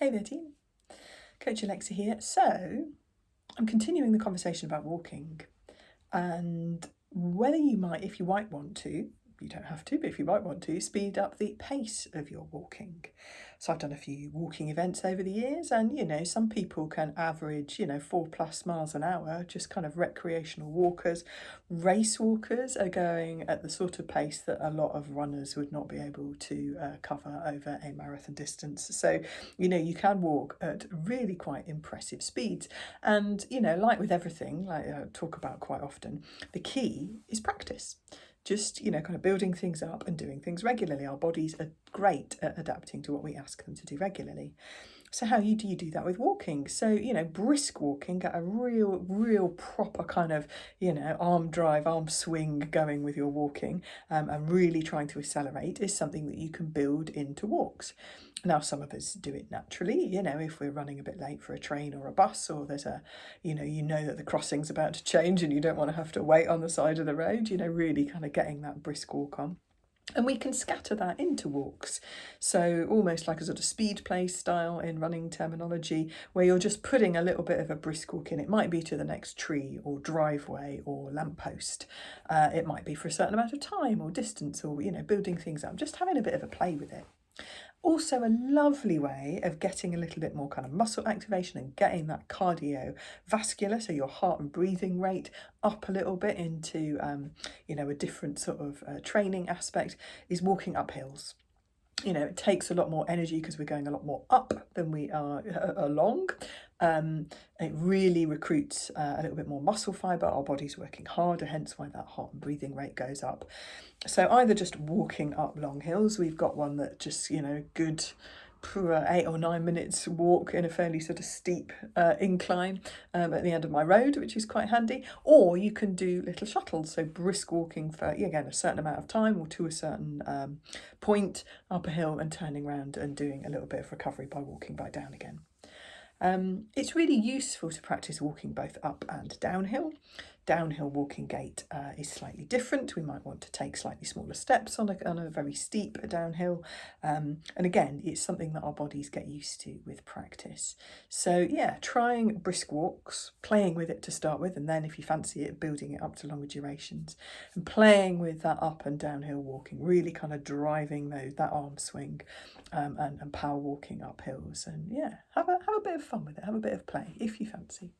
Hey there team, Coach Alexa here. So I'm continuing the conversation about walking and whether you might, if you might want to, you don't have to, but if you might want to, speed up the pace of your walking. So I've done a few walking events over the years and, some people can average, 4+ miles an hour, just kind of recreational walkers. Race walkers are going at the sort of pace that a lot of runners would not be able to cover over a marathon distance. So, you can walk at really quite impressive speeds. And, like with everything, like I talk about quite often, the key is practice. Just, kind of building things up and doing things regularly. Our bodies are great at adapting to what we ask them to do regularly. So how do you do that with walking? So, brisk walking, get a real proper kind of, arm drive, arm swing going with your walking, and really trying to accelerate is something that you can build into walks. Now, some of us do it naturally, if we're running a bit late for a train or a bus, or there's you know that the crossing's about to change and you don't want to have to wait on the side of the road, really kind of getting that brisk walk on. And we can scatter that into walks. So almost like a sort of speed play style in running terminology, where you're just putting a little bit of a brisk walk in. It might be to the next tree or driveway or lamppost. It might be for a certain amount of time or distance or, building things up, just having a bit of a play with it. Also a lovely way of getting a little bit more kind of muscle activation and getting that cardiovascular, so your heart and breathing rate up a little bit into, a different sort of training aspect, is walking up hills. It takes a lot more energy because we're going a lot more up than we are along. It really recruits a little bit more muscle fibre. Our body's working harder, hence why that heart and breathing rate goes up. So either just walking up long hills, we've got one that just, good 8 or 9 minutes walk in a fairly sort of steep incline at the end of my road, which is quite handy. Or you can do little shuttles, so brisk walking for, again, a certain amount of time or to a certain point up a hill and turning around and doing a little bit of recovery by walking back down again. It's really useful to practice walking both up and downhill. Downhill walking gait is slightly different. We might want to take slightly smaller steps on a very steep downhill. And again, it's something that our bodies get used to with practice. So yeah, trying brisk walks, playing with it to start with, and then if you fancy it, building it up to longer durations, and playing with that up and downhill walking, really kind of driving that arm swing and power walking up hills. And yeah, have a bit of fun with it, have a bit of play if you fancy.